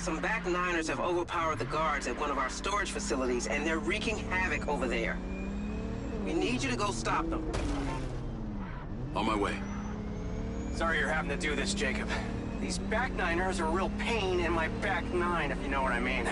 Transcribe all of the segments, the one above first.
Some back niners have overpowered the guards at one of our storage facilities, and they're wreaking havoc over there. We need you to go stop them. On my way. Sorry you're having to do this, Jacob. These back niners are a real pain in my back nine, if you know what I mean.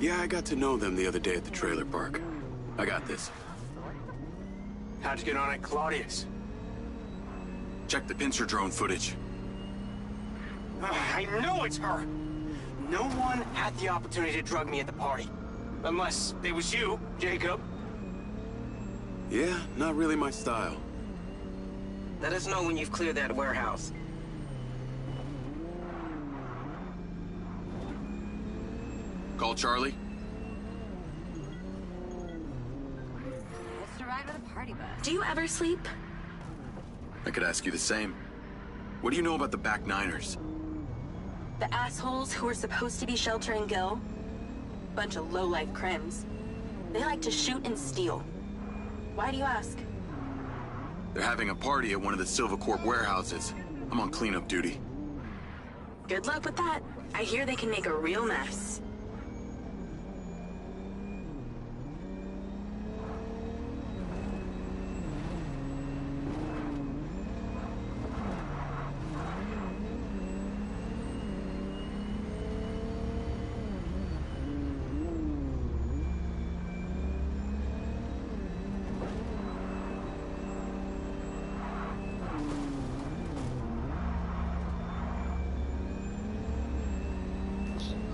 Yeah, I got to know them the other day at the trailer park. I got this. How'd you get on it, Claudius? Check the pincer drone footage. I know it's her! No one had the opportunity to drug me at the party. Unless it was you, Jacob. Yeah, not really my style. Let us know when you've cleared that warehouse. Call Charlie. Just arrived at a party bus. Do you ever sleep? I could ask you the same. What do you know about the back niners? The assholes who were supposed to be sheltering Gil? Bunch of low-life crims. They like to shoot and steal. Why do you ask? They're having a party at one of the Silvercorp warehouses. I'm on cleanup duty. Good luck with that. I hear they can make a real mess.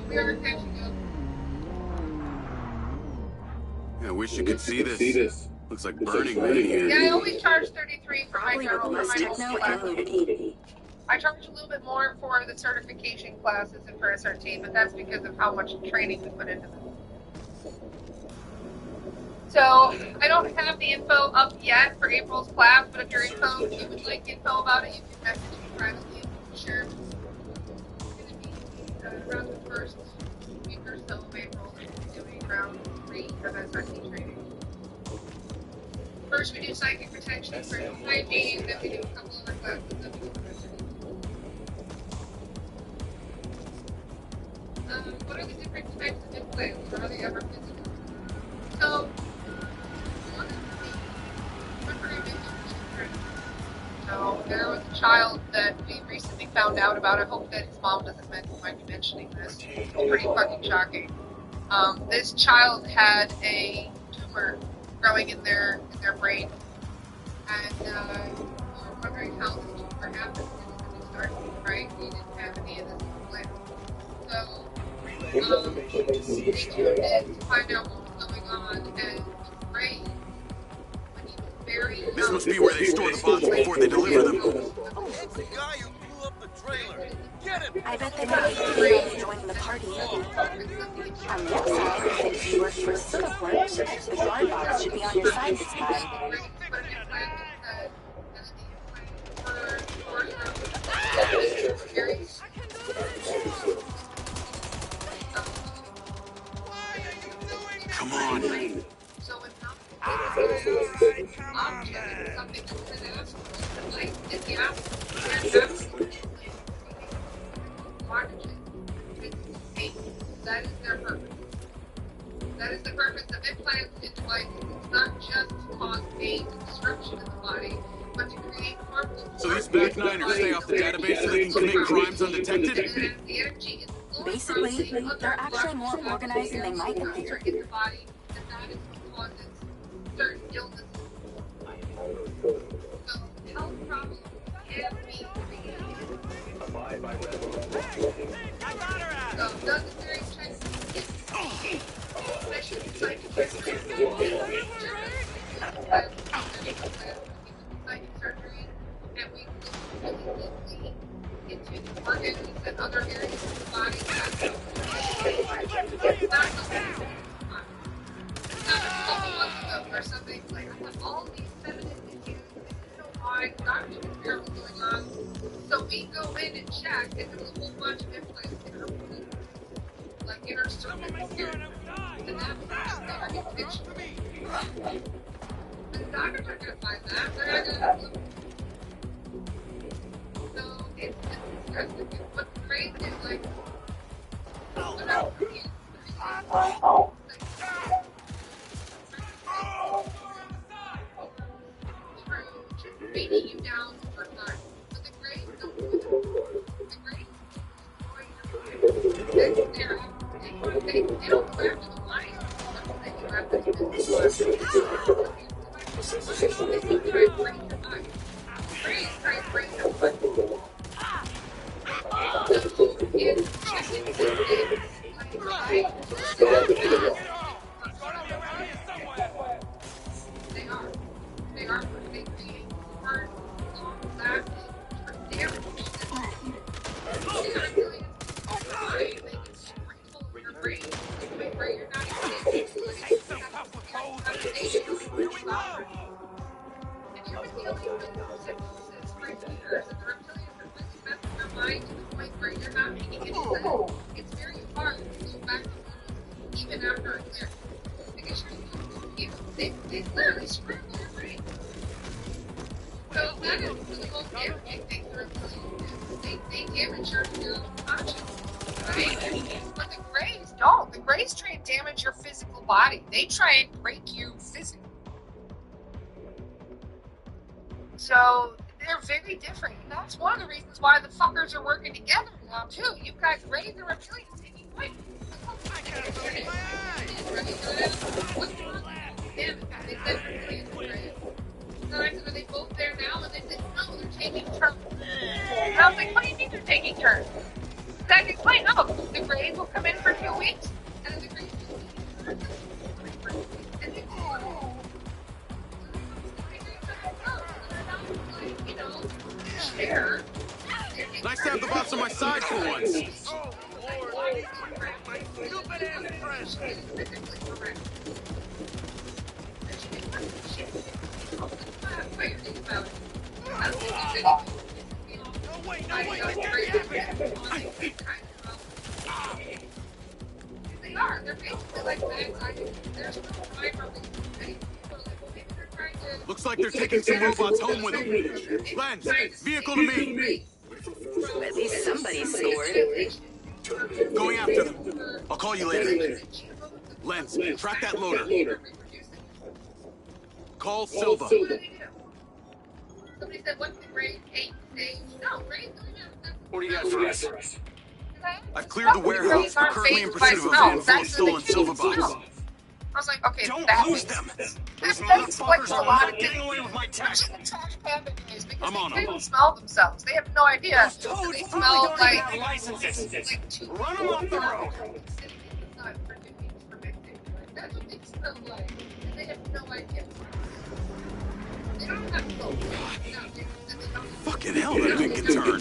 We are catching up. Yeah, I wish you could see this. Looks like Burning Man here. Yeah, I only charge 33 for my Probably with journal. less techno and nudity. I charge a little bit more for the certification classes and for SRT, but that's because of how much training we put into them. So, I don't have the info up yet for April's class, but if you would like info about it, you can message me privately and share. It's going to be around the first week or so of April, we're doing round 3 of SRT training. First we do psychic protection for hygiene, then we do a couple other classes, then we do what are the different types of implants? Are they ever physical? So, one of the children. So, there was a child that we recently found out about. I hope that his mom doesn't mind me mentioning this. It's pretty fucking shocking. This child had a tumor growing in their brain, and we were wondering how this tumor happened when we started, right? We didn't have any of this plan. So, they tuned in to find out what was going on, and the brain, when he was very young, This must be where they store the bombs before they deliver them. It's the guy who blew up the trailer. Get him! I bet they might be joining the party. On the upside, if you work for Silverport, the guard box should be on your side this time. Come on. So when object, something that's an absolute, like, in the absolute, that is their purpose. That is the purpose of implants and devices. It's not just to cause pain and disruption in the body, but to create harmful. So these back niners stay off the database so they can commit crimes undetected? The energy is Basically, they're actually more organized than they might appear. in the body, and that is what causes certain illnesses. So health problems can be created. So does the theory check? Especially psychic surgery, and we look really deeply into the organs and other areas of the body. Not a couple months ago where somebody's like, I have all these feminine issues, and you know why? Not too much was going on. So we go in and check, and there was a whole bunch of implants in her body, like in her cervix here, and that was just there intentionally. And the doctors aren't gonna find that. They're not gonna look. So it's disgusting. What's great is like, without being beating you down over time. But the Greys don't do that. The Greys destroy your mind. They don't go after the lion. They go after the business. They try to break your mind. The Greys try to break your mind. They are. They are. They create hard, long-lasting damage. They are really they can sprinkle your brain to the point where you're not even able to And you've been dealing with hypnosis for years, and the reptilians are really messing your mind to the point where you're not making any sense. It's very hard to go back to normal even after a clear. Because they literally scramble your brain. So that is the most damaging thing the reptilians do. They damage your conscience, right? But the Greys don't. The Greys try and damage your physical body. They try and break you physically. So they're very different. And that's one of the reasons why the fuckers are working together now too. You've got Greys and reptilians taking point. So I said, are they both there now? And they said, no, they're taking turns. And I was like, what do you mean they're taking turns? So I explained, no, the Greys will come in for 2 weeks, and then the Greys will leave. And they share. Nice to have the boss on my side for once. Oh, Lord, I need to grab my stupid ass friend. No way, They are. They're basically like bad scientists. There's no crime from these people. Maybe they're trying to... Looks like they're taking some robots home with them. Lens, vehicle to me. At least somebody scored. Going after them. I'll call you later. Lens, track that loader. Call Silva. Somebody said, what's the grade 8 stage? No, grade 3. What do you got for us? I've cleared the warehouse. We're currently in pursuit of a van full of stolen Silva bots. I was like, okay, Don't that lose makes them. sense. Those That explains motherfuckers a are lot not of getting things. away with my tech. Especially the trash panda guys, because I'm on they them. can't smell themselves. They have no idea. Those toads They probably smell don't like, even have licenses. like 2 Run them off the road. sitting in the sun for 2 weeks for mixing. That's what they smell like. And they have no idea. They don't have soap. No, they don't. Fucking hell, that thing can turn.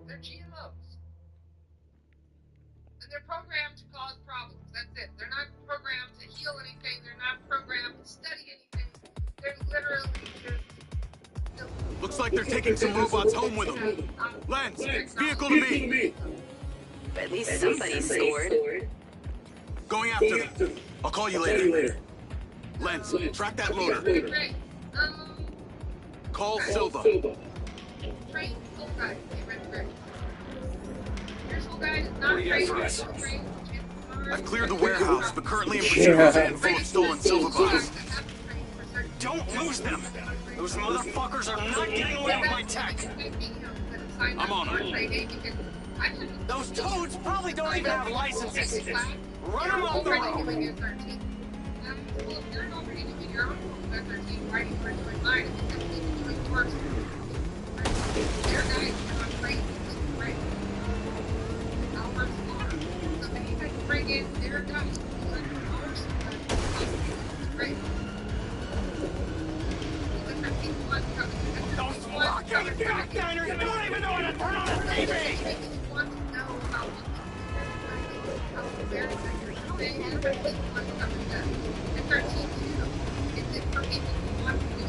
They're GMOs. And they're programmed to cause problems. That's it. They're not programmed to heal anything. They're not programmed to study anything. They're literally just... Looks like they're taking some robots home with them. Lens, vehicle to me. At least somebody scored. Going after them. I'll call you later. Lens, track that loader. Great. Call Silva. Train soul guy. Get ready, ready. Your soul guy is not What do you got trained. for us? I've cleared the warehouse, but currently in pursuit of a van full of stolen Silva bots. Don't lose them. Those motherfuckers are not getting away with my tech. I'm on them. Those toads probably don't even have licenses. Run them off the road. Well, if you're already doing your own at 13, why do you want to join mine? If you're doing yours, their guys are not trained to break. How much more? So then you guys bring in their guys to learn ours to break. Those fucking backliners don't even know how to turn on a TV. Want to know about how very they and what want to come to them. And 13 too. It's it for people who want to do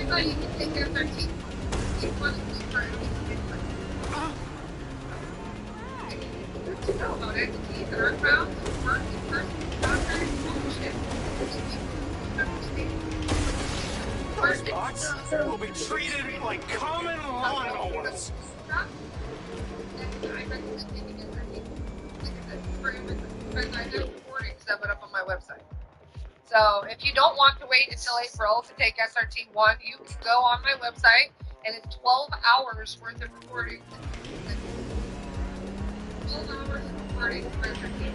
thought you could take F-13. You want to do for good to know about entities that are found to work in person contrary bullshit. Those bots will be treated like common lawnmowers. I recommend taking F-13. Like I said, for everything. Because I have reporting stuff up on my website. So if you don't want to wait until April to take SRT1, you can go on my website, and it's 12 hours worth of recording. 12 hours of recording for SRT.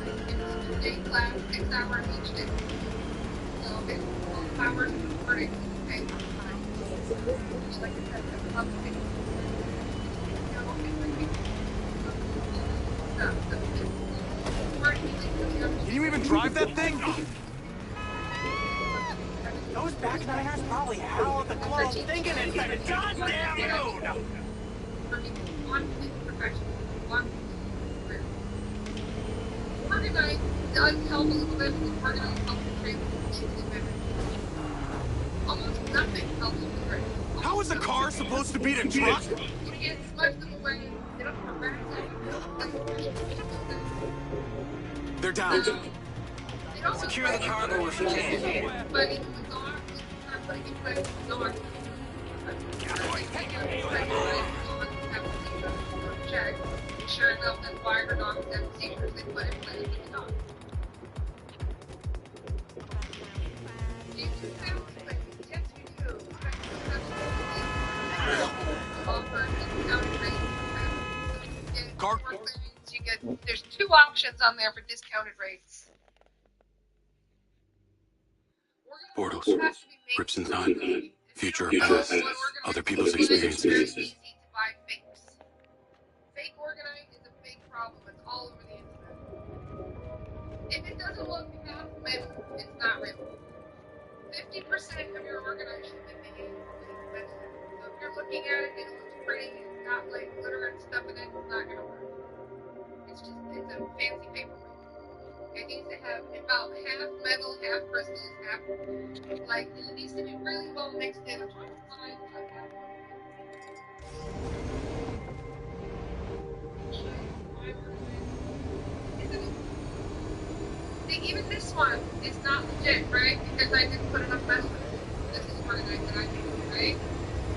It's a 2-day class, 6 hours each day. So it's 12 hours of recording. Okay? Just like I said, that's public. Can you even drive that thing? Those back-niners probably howl at the clothes thinking it's a goddamn moon! Organize does help a little bit because organize helps the trade almost nothing helps with the trade. How is a car supposed to beat a truck? You get as much of the way, they don't harass you. They're down. Secure the cargo if you can. But even the guard, I'm putting in place the guard. Check. Sure enough, that fire dogs have seizures. They put in place with the dog. You can have like yes, we do. Offer discounted rates. Car. You get there's 2 options on there for discounted rates. Portals, rips in time, future or past, other people's experiences. Easy to buy fakes. Fake organite is a big problem. It's all over the internet. If it doesn't look half metal, it's not real. 50% of your organite should be made expensive. So if you're looking at it and it looks pretty and it's got like glitter and stuff in it, it's not gonna work. It's a fancy paper. It needs to have about half metal, half crystals, half like it needs to be really well mixed in. I'm trying to find like that one. See, even this one is not legit, right? Because I didn't put enough metal in it. This is organite that I made, right?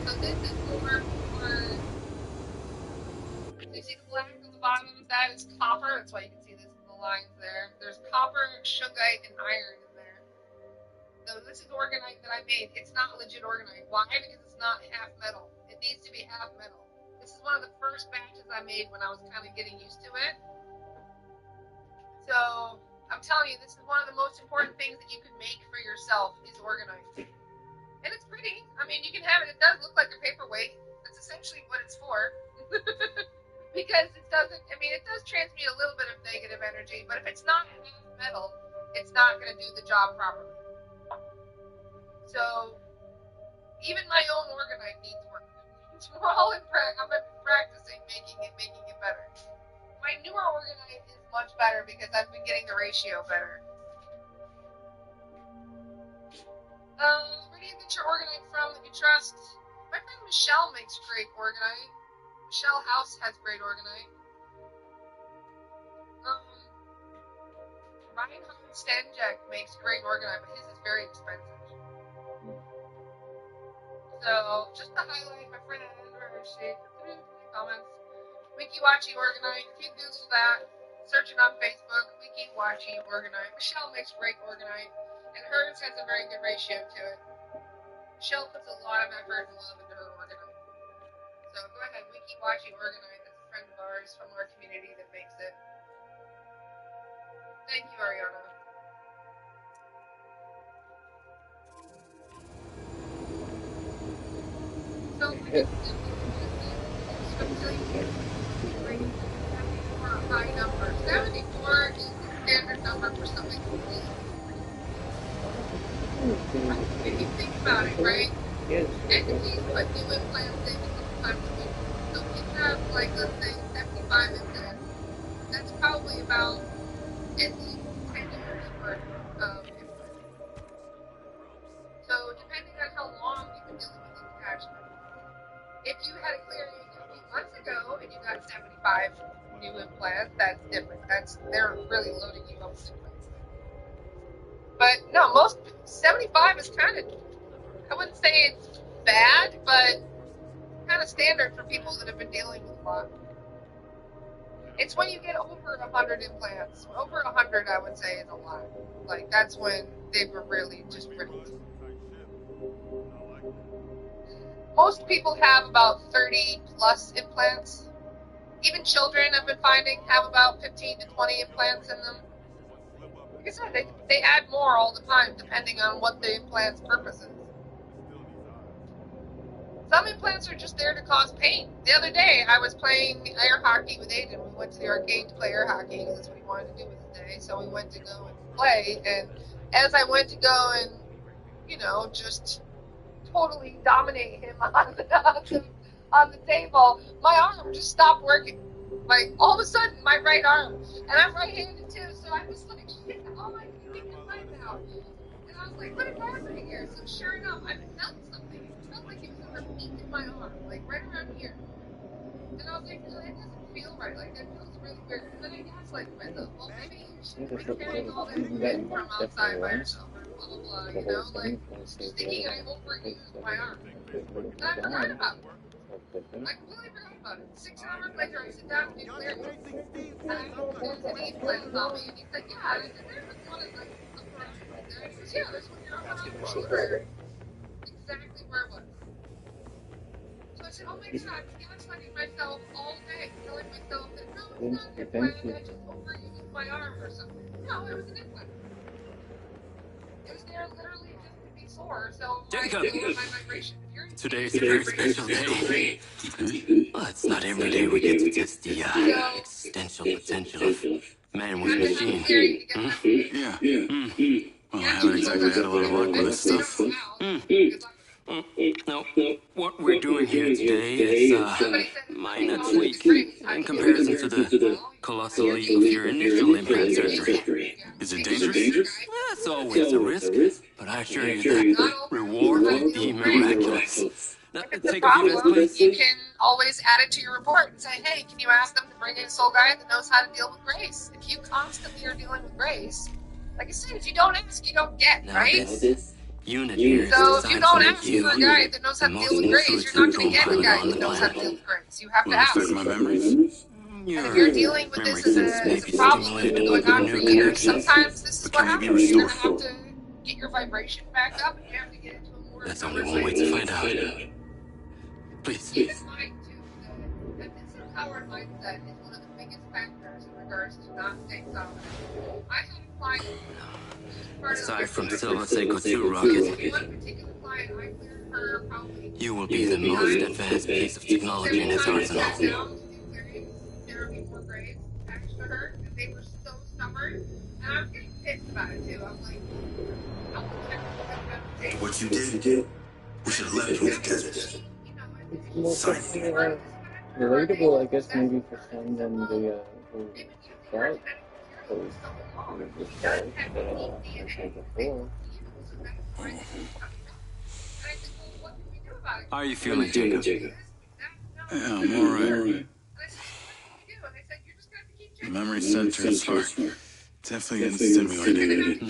So this is more for. You see the black on the bottom of that is copper. That's why you can see this in the lines there. There's copper, shungite, and iron in there. So this is organite that I made. It's not legit organite. Why? Because it's not half metal. It needs to be half metal. This is one of the first batches I made when I was kind of getting used to it. So I'm telling you, this is one of the most important things that you can make for yourself is organite. And it's pretty. I mean, you can have it. It does look like a paperweight. That's essentially what it's for. Because it doesn't, I mean, it does transmute a little bit of negative energy, but if it's not half metal, it's not going to do the job properly. So, even my own organite needs work. We're all I've been practicing making it better. My newer organite is much better because I've been getting the ratio better. Where do you get your organite from that you trust? My friend Michelle makes great organite. Michelle House has great organite. Reinhard Stenjek makes great organite, but his is very expensive. So, just to highlight my friend, where is she? Comments. Wikiwachi organite. If you Google that, search it on Facebook, Wikiwachi organite. Michelle makes great organite, and hers has a very good ratio to it. Michelle puts a lot of effort and love into her organite. So go ahead, Wikiwachi organite. That's a friend of ours from our community that makes it. Thank you, Ariana. So a high number. 74 is the standard number for something complete. If you think about it, right? Entities put new implants in sometimes. So if you have, like, let's say 75 implants, that's probably about at least 10 years worth of implants. So depending on how long you've been implant, that's different. They're really loading you up with implants. But no, 75 is kind of, I wouldn't say it's bad, but kind of standard for people that have been dealing with a lot. It's when you get over 100 implants. Over 100, I would say, is a lot. Like, that's when they were really just ripped. Most people have about 30 plus implants. Even children, I've been finding, have about 15 to 20 implants in them. Like I said, they add more all the time, depending on what the implant's purpose is. Some implants are just there to cause pain. The other day, I was playing air hockey with Aiden. We went to the arcade to play air hockey, because that's what he wanted to do with the day. So we went to go and play, and as I went to go and, you know, just totally dominate him on the table, my arm just stopped working. Like, all of a sudden, my right arm, and I'm right-handed too, so I was like, shit, oh, I can get my leg out. And I was like, what is happening here? So sure enough, I felt something. It felt like it was overheat in my arm, like right around here. And I was like, no, that doesn't feel right. Like, that feels really weird. And then I gaslighted myself. Well, maybe you should be carrying all that shit from outside by yourself, or blah, blah, blah, you know? Like, just thinking I overused my arm. And I forgot about it. I completely forgot about it. 6 hours later, I sit down and do clear. And I there's an implant on me, and he said, yeah, I said, there was one in, like, the front. And he goes, yeah, there's one here on the shoulder. Exactly where it was. So I said, oh my god, I'm gaslighting myself all day, telling myself that, no, it's not an implant, I just overused my arm or something. No, it was an implant. It was there literally just to be sore, so I lower my vibration. Today's a very special day. Well, it's not every day we get to test the existential potential of man with machine. Yeah. Well, I haven't exactly had a lot of luck with this stuff. No, what we're doing here today is minor tweak in comparison to the colossal leap of your initial implant surgery. Is it dangerous? That's always a risk, but I assure you that reward will be miraculous. Now, take a few minutes, please. You can always add it to your report and say, hey, can you ask them to bring in a soul guide that knows how to deal with grace? If you constantly are dealing with grace, like I said, if you don't ask, you don't get, right? This unit here So is if you designed don't to ask make you for a guy that knows how to the deal most with grace, you're not going to get a influential guy pilot that knows how to deal with grace. You have to Will it ask. affect my memories? And if you're dealing with this as a problem that's been going on for years, sometimes this is what happens. You're going to have to get your vibration back up, and you have to get into a more... That's only one way to find out. Please. Keep in mind, too, that this empowered mindset is one of the biggest factors in regards to not staying solid. I had a client... Aside from Silva Seiko 2 rocket, One particular client, I cleared her probably... you will be the most advanced piece of technology in his arsenal. Therapy for grades attached to her, and they were so stubborn, and I was getting pissed about it too. I'm like, What you did, we should have left you in the desert. More relatable, I guess, maybe for some than the shark. Because the shark that I mentioned before. How are you feeling, Jacob? Yeah, I'm alright. The memory centers are definitely getting stimulated.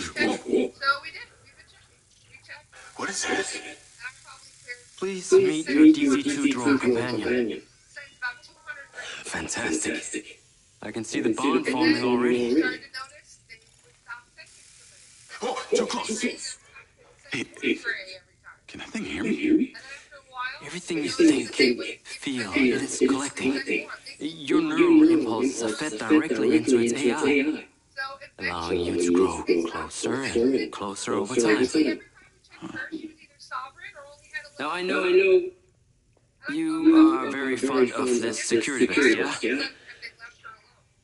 What is that? Please meet your DC-2 drone companion. Fantastic. I can see the bond forming already. Oh, too close. Hey, can that thing hear me? Everything you think, feel, it is collecting. Your neural impulses are fed directly into its AI, allowing you to grow closer and closer over time. Now, I know you are very fond of this security vest, yeah?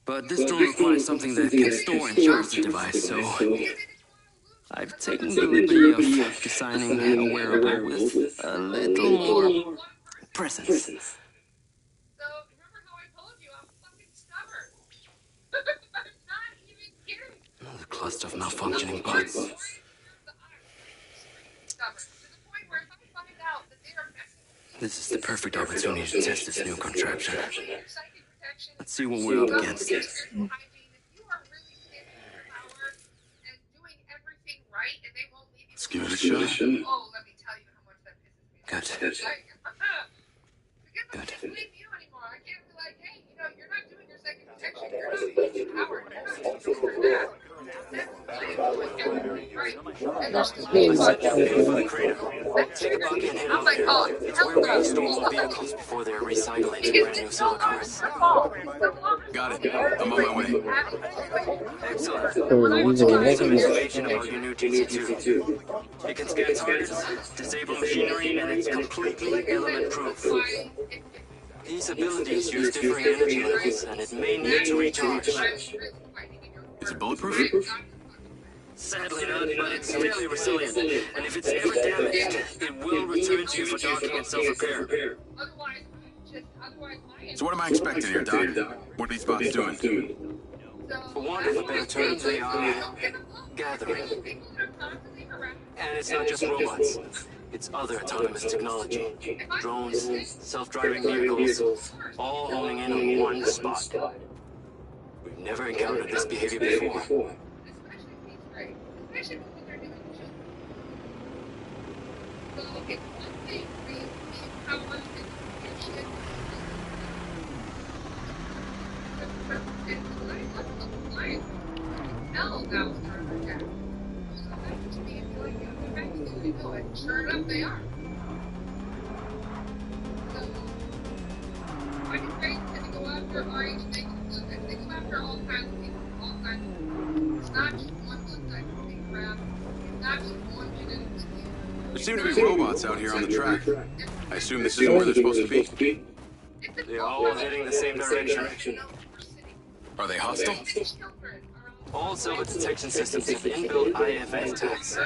But this drone requires something that can store and charge the device, so I've taken the liberty of designing a wearable with a little more presence. So, remember how I told you I'm fucking stubborn? I'm not even kidding. The cluster of malfunctioning parts. This is the perfect opportunity to test this new contraption. Let's see what we're up against. If you are really standing in power and doing everything right, and they won't leave you. Let's give it a shot. Oh, let me tell you how much that pisses me off. Good. Because I Good. can't blame you anymore. I can't be like, hey, you're not doing your second protection. You're not using power. You're not using that. Right. And there's this big Listen, bunch of aim for the people. crater. Take a buck and head I'm over like, there. oh, It's hell where we no. store all vehicles before they're recycled into Because brand new it's no silver longer cars. your fault. It's no longer Got it. I'm on my way. Excellent. So I want these to are give you some making information about your new DC-2. It can scan targets, disable machinery, and it's completely element-proof. These abilities use differing energy levels, and it may need to recharge. Is it bulletproof? Sadly not, but it's fairly resilient. And if it's ever damaged, it will return to you for docking and self-repair. So what am I expecting here, Doc? What are these bots doing? For want of a better term, they are gathering. And it's not just robots. It's other autonomous technology. Drones, self-driving vehicles, all honing in on one spot. We've never encountered this behavior before. Sure enough, they are. So, I can wait to go after RH, they go after all kinds of people, all kinds of people. It's not just one type of thing crap. It's not just one genetic disease. There seem to be robots out here on the track. I assume this isn't where they're supposed to be. They're all heading the same direction. Are they hostile? All silver detection systems have inbuilt IFF tags.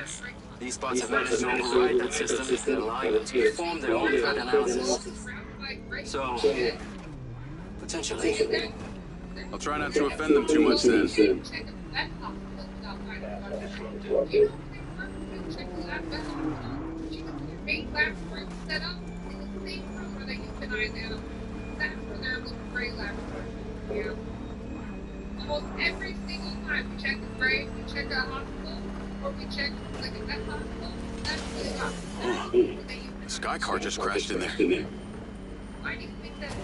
These bots have managed to override that system, allowing them to perform their own threat analysis. So, potentially. I'll try not to offend them too much then. Almost every single time we check the grave, we check a hospital, or we check like a vet hospital, that's the hospital. The sky car just crashed in there. Why do you think that is?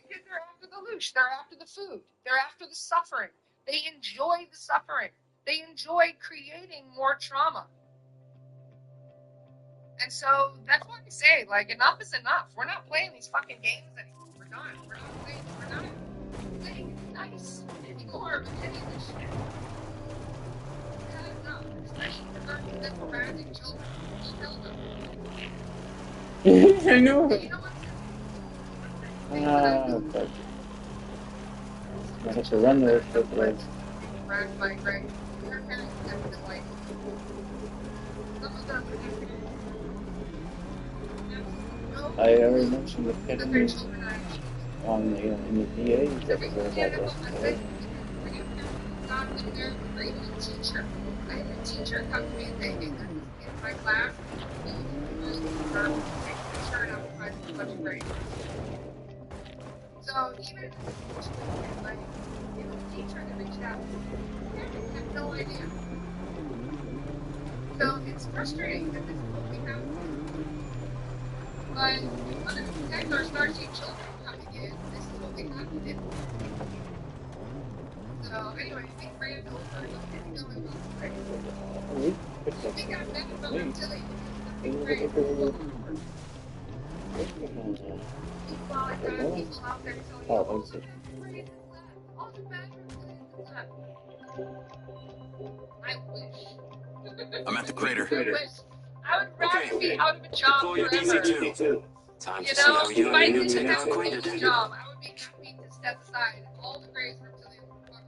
Because they're after the loosh, they're after the food, they're after the suffering. They enjoy the suffering. They enjoy creating more trauma. And so that's why I say, like, enough is enough. We're not playing these fucking games anymore. We're done. We're not playing it nice anymore with any of this shit. We've had enough, especially regarding them harassing children. I know. And you know what's But I have to run those place. harassed by Greg. Their parents have been like, some of them I already mentioned the that their kid children are on the in the DA's episode about this. not in there, great teacher. I had a teacher come to me and say, hey, there's this kid in my class. He's really terrible. Take the shirt out and find a bunch of grades. So even if it's like, if a teacher that reached out, parents have no idea. So it's frustrating that this is what we have. But we want to protect our starseed children coming in. This is what we have to do. So anyway, I think ran over. Let's get going on the break. I think I'm back from Tilly. People out there telling you, all the grades is left. All the bachelor's is left. I wish. I'm at the crater. I wish. I would rather be out of a job Deploy your forever. DC-2. Time to You see how know, you if I and your new didn't tech have are to acquainted. take a job, I would be happy to step aside and all the grades for Tilly would fuck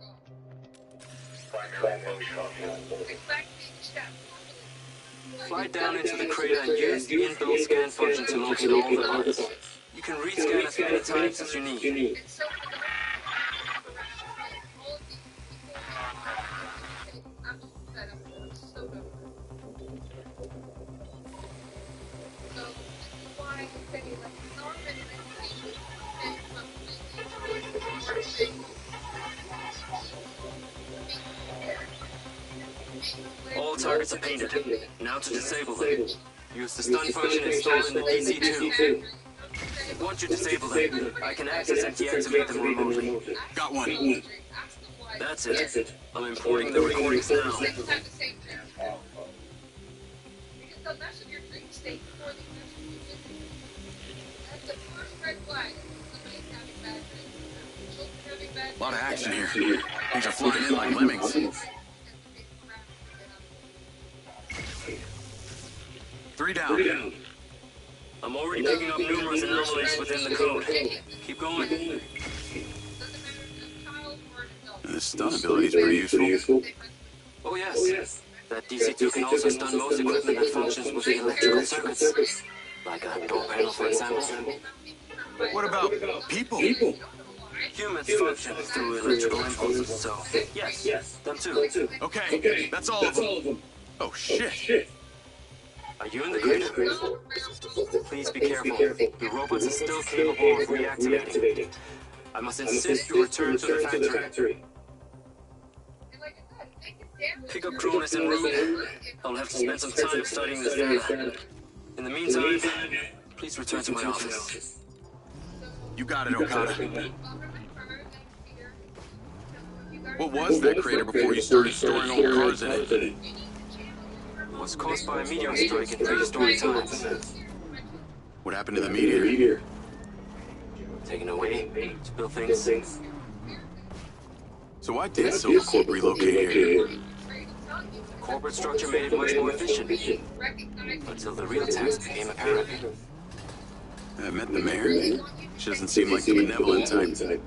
off. Expect me to step. Fly down into the crater and use the inbuilt scan function to locate all the parts. You can rescan as many times as you need. And so for the all of these people, I'm just fed up with them. So done. So this is why I say, like, Norman and Steve and All targets are painted. Now to disable them. Use the stun function installed in the DC-2. Once you disable them, I can access and deactivate them remotely. Got one. That's it. I'm importing the recordings now. Because they'll mess with your dream state before they mess with your physical. That's the first red flag. Somebody's having bad dreams. Children having bad dreams. A lot of action here. Things are flying in like lemmings. 3 down. I'm already picking up numerous anomalies within the code. Keep going. This stun ability is pretty useful. Oh yes. That DC-2 can also stun most equipment that functions with the electrical circuits. Like a door panel, for example. What about people? Humans function through electrical impulses, so yes, them too. Okay, that's all of them. Oh shit. Are you in the crater? Please be careful. The robots are still capable of reactivating. I must insist you return to the factory. Pickup drone is en route. I'll have to spend some time studying this data. In the meantime, please return to my office. You got it, Okada. What was that crater before you started storing old cars in it? It was caused by a meteor strike in prehistoric times. What happened to the meteor? Taken away to build things. So why did Silvercorp relocate here? Corporate structure made it much more efficient. Until the real tax became apparent. I met the mayor. She doesn't seem like the benevolent type.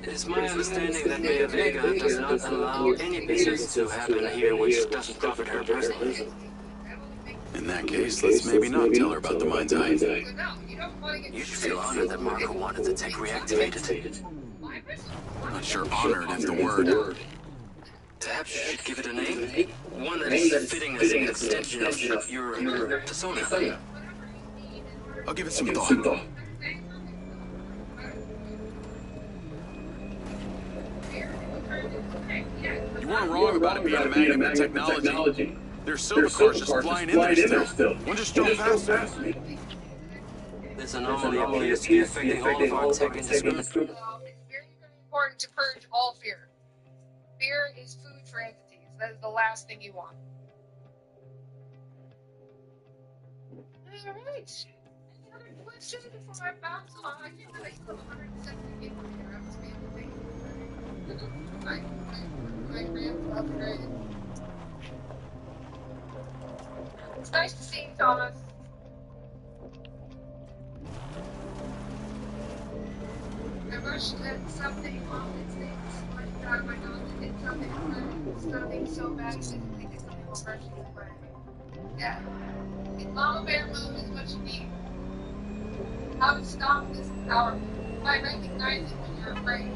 It is my understanding that Mayor Vega does not allow any business to happen here which doesn't profit her personally. In that case, let's maybe not tell her about the MindSeye. You should feel honored that Marco wanted the tech reactivated. I'm not sure honored is the word. Perhaps you should give it a name? One that is fitting as an extension of your persona. I'll give it some thought. You weren't wrong about it being a magnet technology. There's silver cars just flying in there still. One just drove past me. This anomaly appears to be affecting all of our tech industries. It's very, very important to purge all fear. Fear is food for entities. That is the last thing you want. Alright. Any other questions before I bounce on? I can't really still 170 people here. I must be able to my grand's upgrade. It's nice to see you, Thomas. I wish that something on its things, like God, my dog did something so bad, I didn't think it's something will hurt you away. Yeah. Mama bear move is what you need. How to stop this power by recognizing when you're afraid.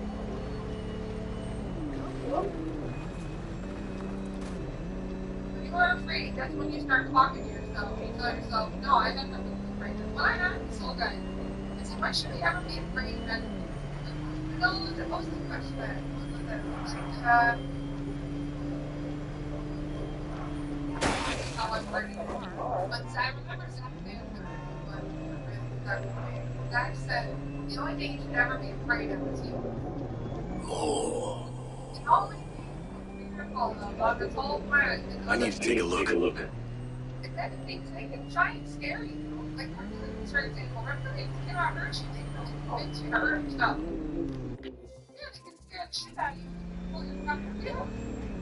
When you are afraid, that's when you start talking to yourself. You tell yourself, no, I have nothing to be afraid of. Why not? This old guy. I said, why should we ever be afraid of that? No, the most of the question that how I'm working. But I remember Saturday Zach said, the only thing you should ever be afraid of is you. Oh. The only thing be fearful of this whole planet is I need to take a look. If anything, they can try and scare you. Like, for example, reptilians cannot hurt you. They can convince you to hurt yourself. Yeah, they can scare the shit out of you. Pull you from your field.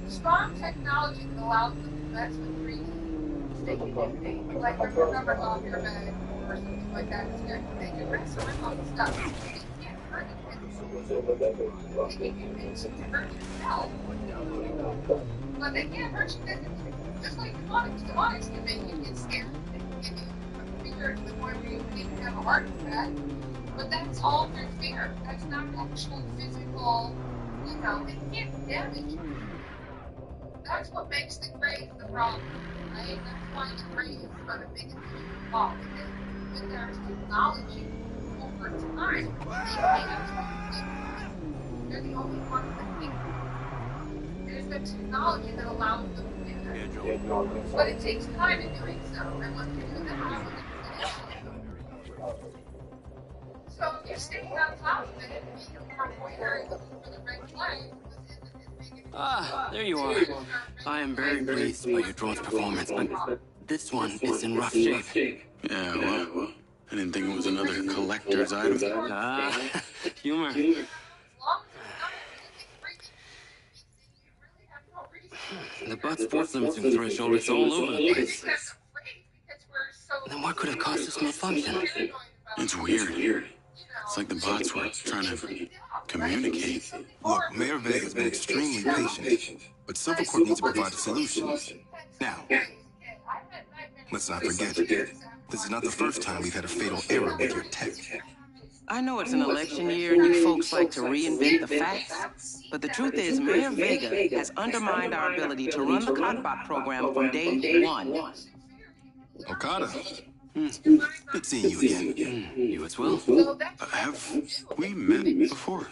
Strong technology that allows them to mess with breathing. They can do things like remember off your bed or something like that. They can mess around with stuff. They can't hurt you. They can convince you to hurt yourself. But they can't hurt you physically. Just like demonics. Demonics can make you get scared. They can give you fear to the point where you can even have a heart attack. But that's all through fear. That's not actual physical, it can't damage you. That's what makes the grave the problem, right? That's why the grave is one of the biggest issues involved. Because when there's technology over time, they can't. They're the only ones that think. there's the technology that allows them to do that. But it takes time in doing so. And when you do that, so if you're staying on top of it and being more aware and looking for the red flag, Ah, there you are. I am very pleased by your drone's performance, but this one is in rough shape. Yeah, well, I didn't think it was another collector's item. Ah, humor. The but's force limiting threshold is all over the place. Then what could have caused this malfunction? It's weird. It's like the bots were trying to communicate. Look, Mayor Vega's been extremely patient, but Silvercorp needs to provide a solution. Now, let's not forget, this is not the first time we've had a fatal error with your tech. I know it's an election year and you folks like to reinvent the facts, but the truth is Mayor Vega has undermined our ability to run the Cotbot program from day one. Okada, good seeing you again. You as well. Have we met before?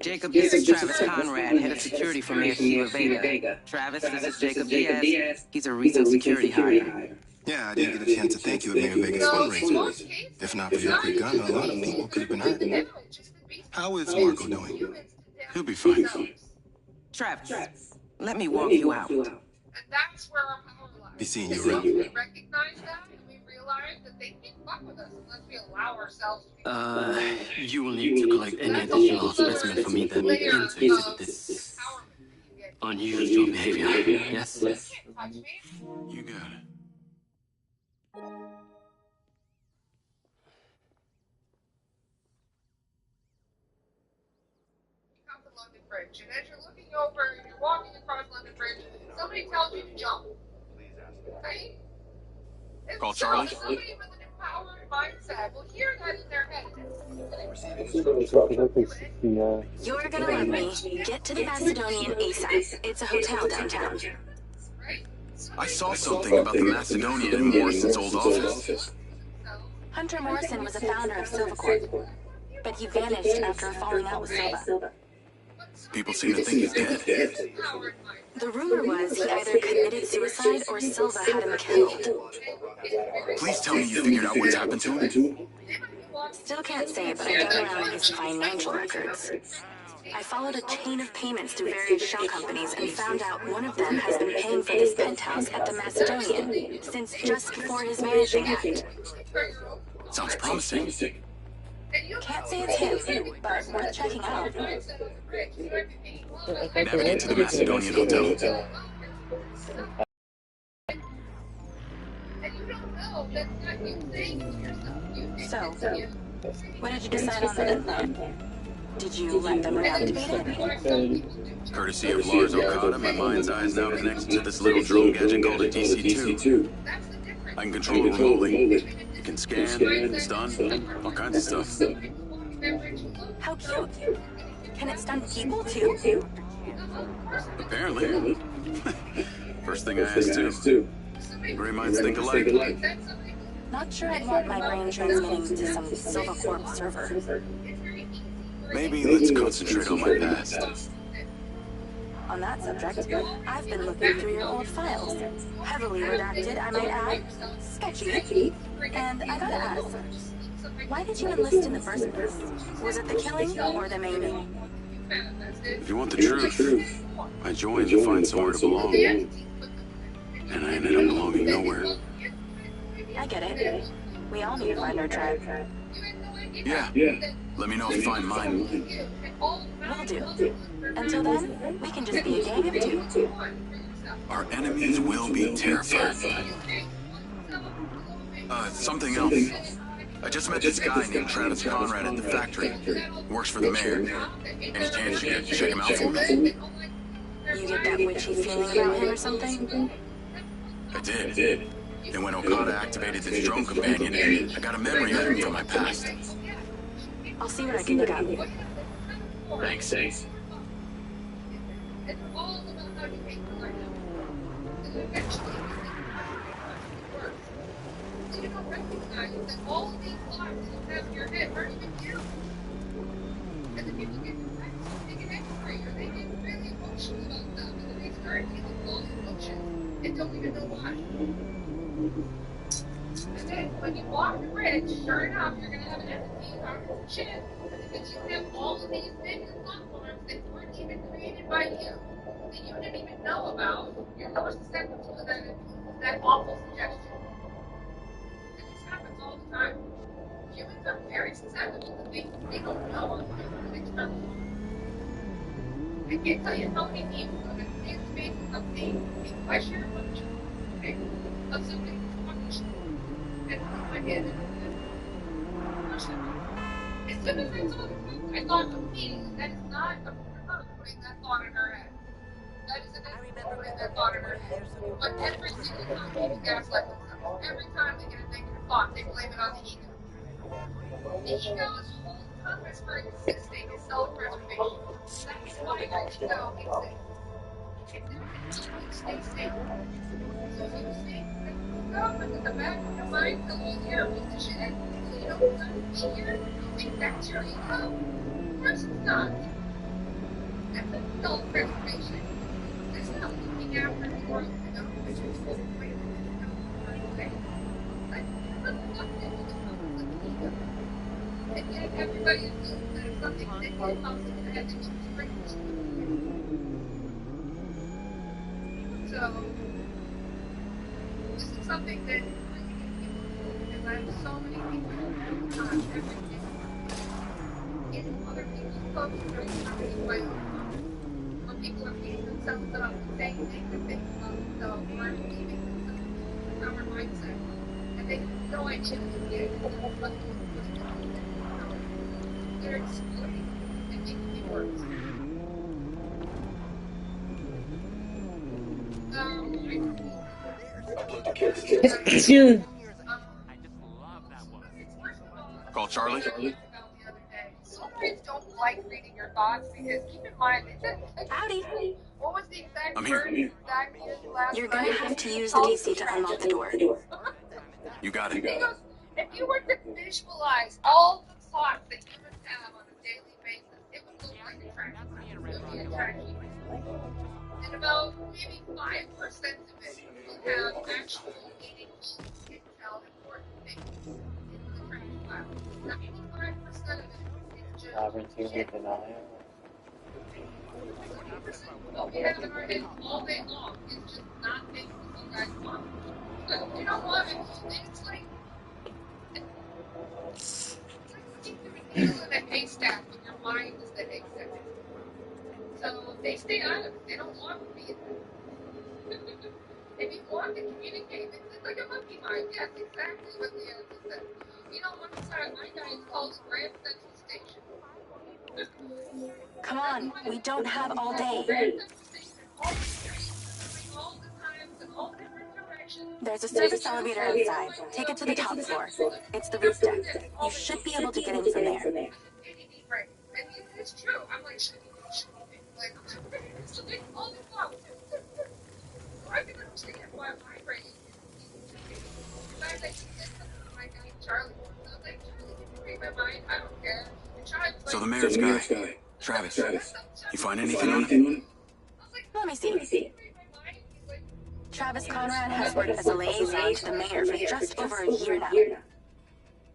Jacob, this is Travis Conrad, head of security for Mayor Kiva Vega. Travis, this is Jacob Diaz. He's a recent security hire. Yeah, I didn't get a chance to thank you at Mayor Vega's fundraiser. If not for your quick gun, a lot of people could have been hurt. How is Marco doing? He'll be fine. Travis, let me walk you out. and that's where our power lies. Be seeing you We around. recognize that, and we realize that they can't fuck with us unless we allow ourselves to be You will need to collect any additional specimen for me that indicates this unusual behavior. Yes? You got it. Come to London Bridge, and as you're looking over, you're walking across London Bridge, somebody tells you to jump. Right? And Call so, Charlie? somebody with an empowered mindset will hear that in their head. You're gonna let me get to the Macedonian ASAP. It's a hotel downtown. Right? I saw something about the Macedonian in Morrison's old office. Hunter Morrison was a founder of Silvercorp, but he vanished after a falling out with Silva. People seem to think he's dead. The rumor was he either committed suicide or Silva had him killed. Please tell me you figured out what's happened to him. Still can't say, but I dug around his financial records. I followed a chain of payments through various shell companies and found out one of them has been paying for this penthouse at the Macedonian since just before his vanishing act. Sounds promising. Can't say it's him, but worth checking out. Navigate to the Macedonian hotel. So, what did you decide on the implant? Did you let them reactivate it? Courtesy of Lars Okada, my mind's eye is now connected to this little drone gadget called a DC-2. I can control it remotely. It can scan, stun, all kinds of stuff. How cute. Can it stun people too? Apparently. First thing I asked too. Gray minds think alike. Not sure I'd want my brain transmitting to some Silvercorp server. Maybe let's concentrate on my past. On that subject, I've been looking through your old files. Heavily redacted, I might add. Sketchy. And I gotta ask, why did you enlist in the first place? Was it the killing or the maiming? If you want the truth, I joined to find somewhere to belong. And I ended up belonging nowhere. I get it. We all need to find our tribe. Yeah. Let me know if you find mine. Will do. Until then, we can just be a gang of two. Our enemies will be terrified. Something else. I just met this guy named Travis Conrad at the factory. Works for the mayor. Any chance you could check him out for me? You get that witchy feeling about him or something? I did. Then when Okada activated this drone companion, I got a memory of him from my past. I'll see what I can dig up. Thanks. It's all about how you make the light up. And eventually, works. So you don't recognize that all of these thoughts you have in your head aren't even you. And then people get angry or they get really emotional and don't even know why. And then when you walk the bridge, sure enough, you're going to have an entity talking some shit because you have all of these big platforms that weren't even created by you, that you didn't even know about. You're more susceptible to that awful suggestion. And this happens all the time. Humans are very susceptible to things they don't know an external source. I can't tell you how many people on a daily basis of being questionable of something fucking shit. And put my head in the person. As soon as I saw the truth, I thought immediately that is not a person putting that thought in her head. That is an entity putting that thought in her head. But every single time people gaslight themselves, every time they get a negative thought, they blame it on the ego. The ego's whole purpose for existing is self-preservation. That's why your ego exists. If there is ego, you stay safe. So if you stay up and in the back of your mind, the whole year piece of shit, so you don't deserve to be here, you think that's your ego? Of course it's not. That's not self-preservation. That's not looking after the world, which is the way to go. Let's look into the public ego. And yet everybody assumes that if something negative comes to their head, they should bring it to them. So, this is something that really gets people because I have so many people all the time, every day, in other people's posts during my own posts, where people are beating themselves up and saying negative things about themselves, or believing themselves in a power mindset, and they have no idea what it is, what they're exploiting and making it worse. Call Charlie? Soldiers don't like reading your thoughts because keep in mind, Howdy. What was the exact I'm here. word Zach used last You're gonna night? have to use the DC to unlock the door. You got it. He goes, if you were to visualize all the thoughts that humans have on a daily basis, it would look like a trash pile. It would be a trash heap. And about maybe 5% of it will have actual meaningful, detailed, important things in the trash pile. 95% of it is just Sovereignty shit. denial. 20% of what we have in our heads all day long is just not things that you guys want. You know what? It's like looking through a needle in a haystack when your mind is the haystack. So they stay out of it. They don't want to be in it. If you want to communicate, it's like a monkey mind. Yes, exactly what Leo just said. You don't want to start my guy is called Grand Central Station. Come on, we don't have all day. There's a service elevator outside. Take it to the top floor. It's the roof deck. You should be able to get in from there. It's true. I'm like, all this stuff. I can understand why my brain is I like my guy Charlie. I was like, Charlie, can you read my mind? I don't care. So the mayor's guy, Travis, you find anything on him? Let me see. Travis Conrad has worked as a liaison to the mayor for just over a year now.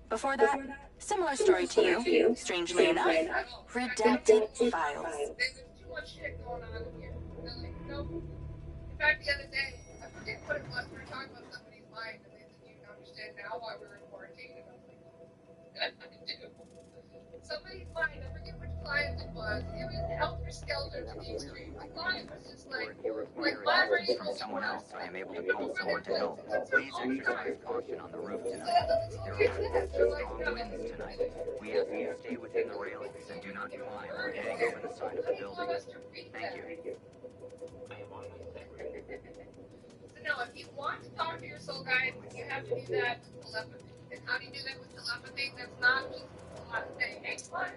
Before that, similar story to you, strangely enough, redacted files. There's too much shit going on here. Nope. In fact, the other day, I forget what it was, we were talking about somebody's mind, and they said, you can understand now why we were in quarantine, and I was like, I do. Somebody's mind, I forget which client it was helter skelter to the extreme. The client was just like my brain From someone else, I am able to call someone to help. Please exercise caution on the roof tonight. There are strong winds tonight. We ask you to stay within the railings and do not climb or hang over the side of the building. Thank you. So no, if you want to talk to your soul guide, you have to do that with telepathy. And how do you do that with telepathy? That's not just saying, hey, what?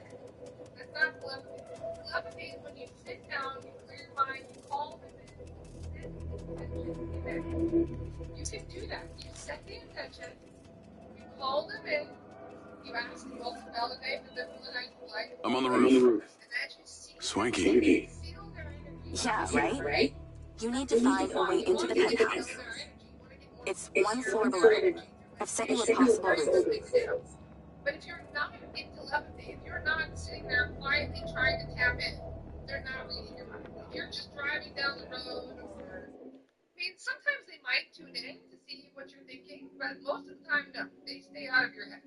That's not telepathy. Telepathy is when you sit down, you clear your mind, you call them in. You can do that. You set the intention, you call them in, you ask them both to validate that they're feeling nice and light. I'm on the roof. Swanky. Yeah, right? You need to find a way into the penthouse. one floor below. I've sent you a possible route. But if you're not in telepathy, if you're not sitting there quietly trying to tap in, they're not reading your mind. If you're just driving down the road, or I mean, sometimes they might tune in to see what you're thinking, but most of the time, no, they stay out of your head.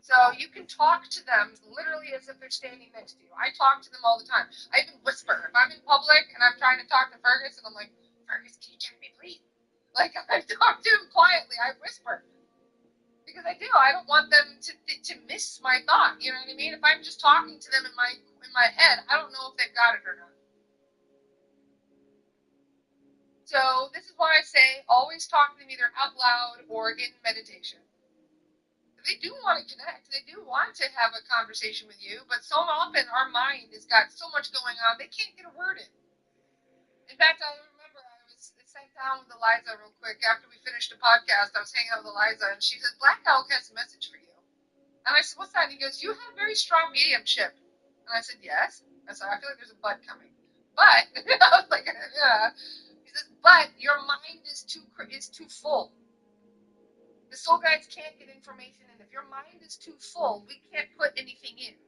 So you can talk to them literally as if they're standing next to you. I talk to them all the time. I even whisper. If I'm in public and I'm trying to talk to Fergus and I'm like, Fergus, can you check me, please? Like, I talk to him quietly. I whisper. Because I do. I don't want them to miss my thought. You know what I mean? If I'm just talking to them in my head, I don't know if they've got it or not. So this is why I say always talk to them either out loud or in meditation. They do want to connect. They do want to have a conversation with you, but so often our mind has got so much going on, they can't get a word in. In fact, I remember I was sat down with Eliza real quick after we finished the podcast. I was hanging out with Eliza, and she said, Black Elk has a message for you. And I said, what's that? And he goes, you have very strong mediumship. And I said, yes. I said, I feel like there's a but coming. But, I was like, yeah. He says, but your mind is too full. The soul guides can't get information, and if your mind is too full, we can't put anything in.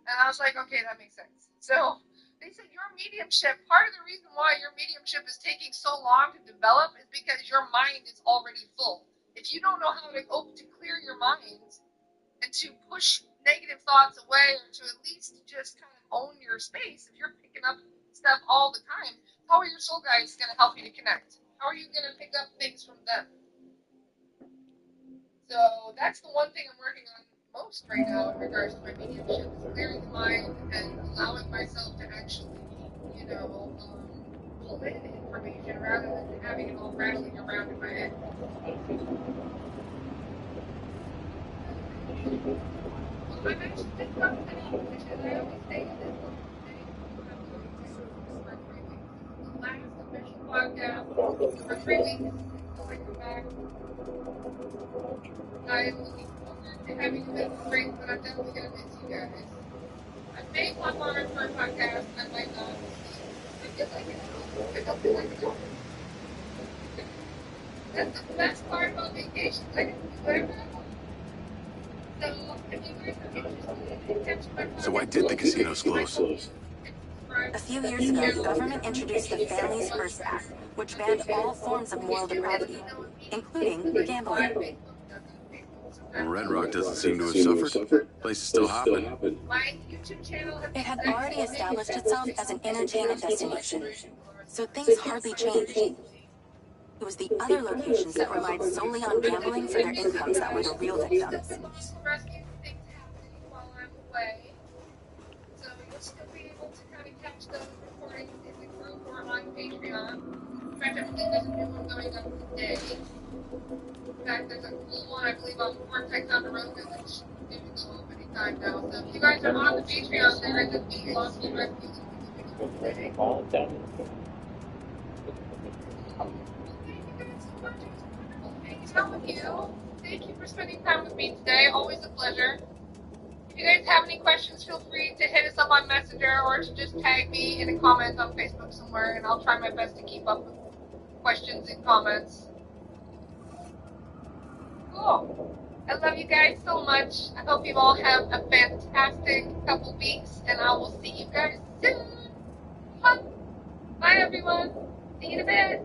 And I was like, okay, that makes sense. So they said your mediumship, part of the reason why your mediumship is taking so long to develop is because your mind is already full. If you don't know how to clear your mind and to push negative thoughts away, or to at least just kind of own your space, if you're picking up stuff all the time, how are your soul guides going to help you to connect? How are you going to pick up things from them? So that's the one thing I'm working on most right now in regards to my mediumship, is clearing the mind and allowing myself to actually, pull in information rather than having it all rattling around in my head. Well, I'm actually thinking about finishing because I always stay in this one day. For 3 weeks. The last official podcast for 3 weeks. Until I come back. I'm looking forward to having a bit of a break, but I'm definitely going to miss you guys. I may pop on for a podcast, I might not. I feel like it. I don't feel like it. That's the best part about vacations. I can do whatever I want. So, if you guys are interested in catching my podcast... So why did the casinos close? A few years ago, the government introduced the Families First Act, which banned all forms of moral depravity, including gambling. And Red Rock doesn't seem to have suffered. Place is still hopping. It had already established itself as an entertainment destination, so things hardly changed. It was the other locations that relied solely on gambling for their incomes that were the real victims. So you'll still be able to kind of catch those recordings in the group or on Patreon. In fact, I believe there's a new one going up today. In fact, there's a cool one, I believe, on Vortex on the Road that's due to go up anytime now. So if you guys are on the Patreon, there is a feed lost in refuge. Thank you guys so much. It's wonderful hanging out with you. Thank you for spending time with me today. Always a pleasure. If you guys have any questions, feel free to hit us up on Messenger or to just tag me in a comment on Facebook somewhere, and I'll try my best to keep up with questions and comments. Cool. I love you guys so much. I hope you all have a fantastic couple weeks, and I will see you guys soon. Bye, everyone. See you in a bit.